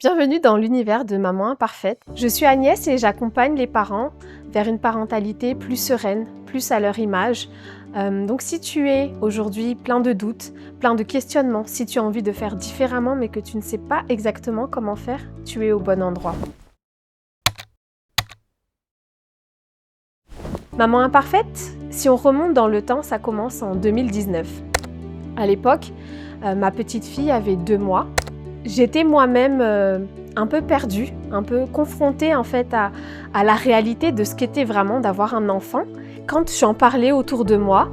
Bienvenue dans l'univers de Maman Imparfaite. Je suis Agnès et j'accompagne les parents vers une parentalité plus sereine, plus à leur image. Donc si tu es aujourd'hui plein de doutes, plein de questionnements, si tu as envie de faire différemment mais que tu ne sais pas exactement comment faire, tu es au bon endroit. Maman Imparfaite, si on remonte dans le temps, ça commence en 2019. À l'époque, ma petite fille avait 2 mois. J'étais moi-même un peu perdue, un peu confrontée en fait à la réalité de ce qu'était vraiment d'avoir un enfant. Quand j'en parlais autour de moi,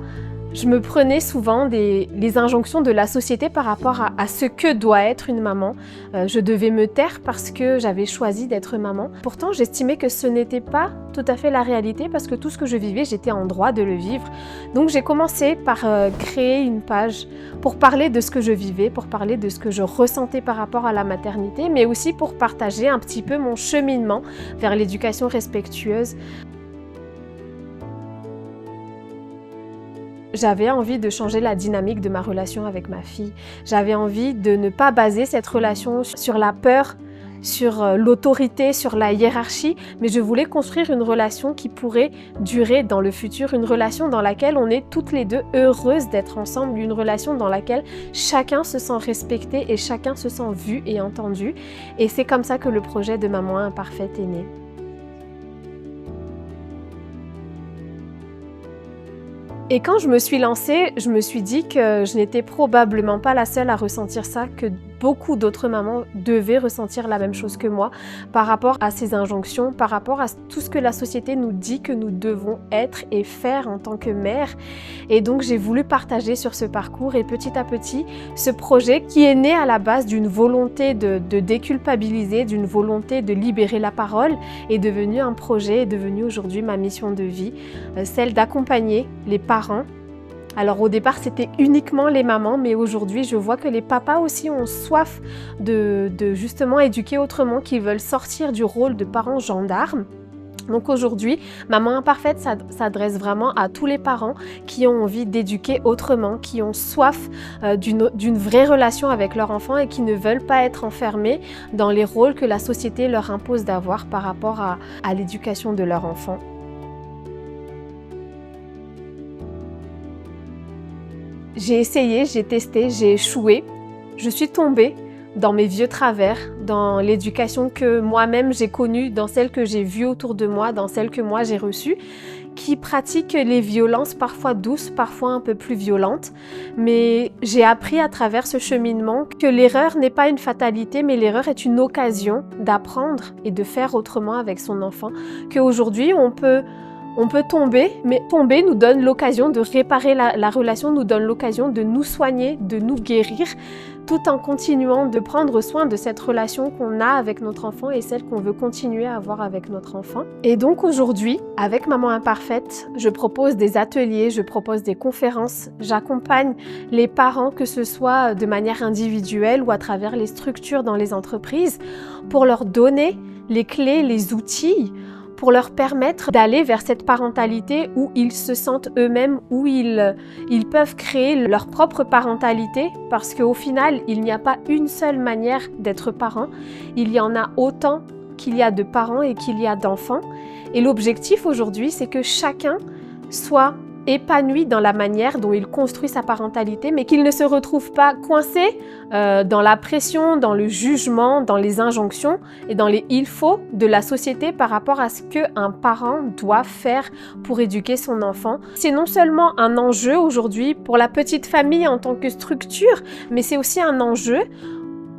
je me prenais souvent les injonctions de la société par rapport à ce que doit être une maman. Je devais me taire parce que j'avais choisi d'être maman. Pourtant, j'estimais que ce n'était pas tout à fait la réalité parce que tout ce que je vivais, j'étais en droit de le vivre. Donc j'ai commencé par créer une page pour parler de ce que je vivais, pour parler de ce que je ressentais par rapport à la maternité, mais aussi pour partager un petit peu mon cheminement vers l'éducation respectueuse. J'avais envie de changer la dynamique de ma relation avec ma fille. J'avais envie de ne pas baser cette relation sur la peur, sur l'autorité, sur la hiérarchie, mais je voulais construire une relation qui pourrait durer dans le futur, une relation dans laquelle on est toutes les deux heureuses d'être ensemble, une relation dans laquelle chacun se sent respecté et chacun se sent vu et entendu. Et c'est comme ça que le projet de Maman Imparfaite est né. Et quand je me suis lancée, je me suis dit que je n'étais probablement pas la seule à ressentir ça, que beaucoup d'autres mamans devaient ressentir la même chose que moi par rapport à ces injonctions, par rapport à tout ce que la société nous dit que nous devons être et faire en tant que mère. Et donc j'ai voulu partager sur ce parcours et petit à petit, ce projet qui est né à la base d'une volonté de déculpabiliser, d'une volonté de libérer la parole, est devenu un projet, est devenu aujourd'hui ma mission de vie, celle d'accompagner les parents. Alors au départ c'était uniquement les mamans, mais aujourd'hui je vois que les papas aussi ont soif de justement éduquer autrement, qu'ils veulent sortir du rôle de parents gendarmes. Donc aujourd'hui, Maman Imparfaite s'adresse vraiment à tous les parents qui ont envie d'éduquer autrement, qui ont soif d'une vraie relation avec leur enfant et qui ne veulent pas être enfermés dans les rôles que la société leur impose d'avoir par rapport à l'éducation de leur enfant. J'ai essayé, j'ai testé, j'ai échoué. Je suis tombée dans mes vieux travers, dans l'éducation que moi-même j'ai connue, dans celle que j'ai vue autour de moi, dans celle que moi j'ai reçue, qui pratique les violences parfois douces, parfois un peu plus violentes. Mais j'ai appris à travers ce cheminement que l'erreur n'est pas une fatalité, mais l'erreur est une occasion d'apprendre et de faire autrement avec son enfant. Qu'aujourd'hui, on peut tomber, mais tomber nous donne l'occasion de réparer la relation, nous donne l'occasion de nous soigner, de nous guérir, tout en continuant de prendre soin de cette relation qu'on a avec notre enfant et celle qu'on veut continuer à avoir avec notre enfant. Et donc aujourd'hui, avec Maman Imparfaite, je propose des ateliers, je propose des conférences, j'accompagne les parents, que ce soit de manière individuelle ou à travers les structures dans les entreprises, pour leur donner les clés, les outils, pour leur permettre d'aller vers cette parentalité où ils se sentent eux-mêmes, où ils peuvent créer leur propre parentalité, parce qu'au final, il n'y a pas une seule manière d'être parent, il y en a autant qu'il y a de parents et qu'il y a d'enfants. Et l'objectif aujourd'hui, c'est que chacun soit épanoui dans la manière dont il construit sa parentalité, mais qu'il ne se retrouve pas coincé dans la pression, dans le jugement, dans les injonctions et dans les il faut de la société par rapport à ce qu'un parent doit faire pour éduquer son enfant. C'est non seulement un enjeu aujourd'hui pour la petite famille en tant que structure, mais c'est aussi un enjeu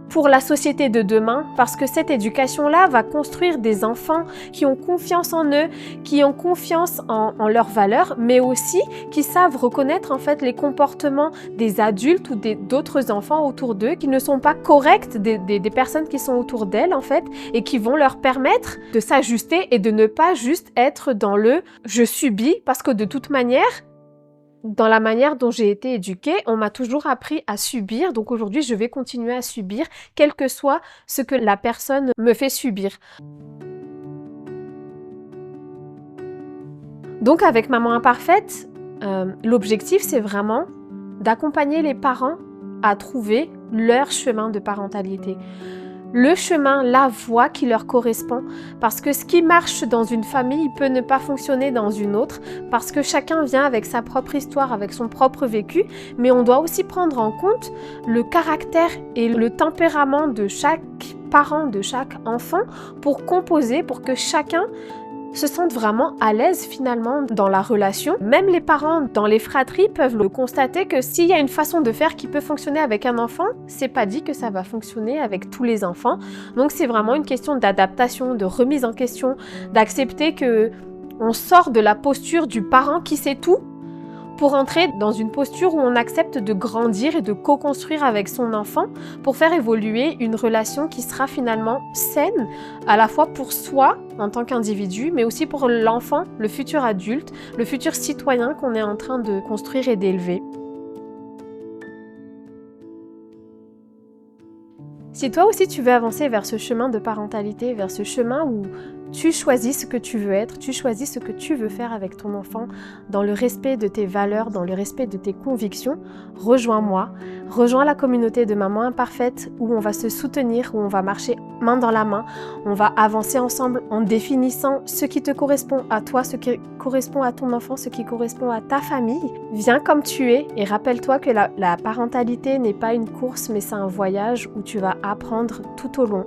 pour la société de demain, parce que cette éducation-là va construire des enfants qui ont confiance en eux, qui ont confiance en leurs valeurs, mais aussi qui savent reconnaître en fait les comportements des adultes ou d'autres enfants autour d'eux qui ne sont pas corrects, des personnes qui sont autour d'elles en fait, et qui vont leur permettre de s'ajuster et de ne pas juste être dans le « je subis », parce que de toute manière, dans la manière dont j'ai été éduquée, on m'a toujours appris à subir, donc aujourd'hui je vais continuer à subir, quel que soit ce que la personne me fait subir. Donc avec Maman Imparfaite, l'objectif c'est vraiment d'accompagner les parents à trouver leur chemin de parentalité. le chemin, la voie qui leur correspond, parce que ce qui marche dans une famille peut ne pas fonctionner dans une autre, parce que chacun vient avec sa propre histoire, avec son propre vécu, mais on doit aussi prendre en compte le caractère et le tempérament de chaque parent, de chaque enfant, pour composer, pour que chacun se sentent vraiment à l'aise finalement dans la relation. Même les parents dans les fratries peuvent le constater que s'il y a une façon de faire qui peut fonctionner avec un enfant, c'est pas dit que ça va fonctionner avec tous les enfants. Donc c'est vraiment une question d'adaptation, de remise en question, d'accepter que on sort de la posture du parent qui sait tout pour entrer dans une posture où on accepte de grandir et de co-construire avec son enfant pour faire évoluer une relation qui sera finalement saine, à la fois pour soi en tant qu'individu, mais aussi pour l'enfant, le futur adulte, le futur citoyen qu'on est en train de construire et d'élever. Si toi aussi tu veux avancer vers ce chemin de parentalité, vers ce chemin où tu choisis ce que tu veux être, tu choisis ce que tu veux faire avec ton enfant, dans le respect de tes valeurs, dans le respect de tes convictions, rejoins-moi, rejoins la communauté de Maman Imparfaite où on va se soutenir, où on va marcher main dans la main, on va avancer ensemble en définissant ce qui te correspond à toi, ce qui correspond à ton enfant, ce qui correspond à ta famille. Viens comme tu es et rappelle-toi que la parentalité n'est pas une course mais c'est un voyage où tu vas apprendre tout au long.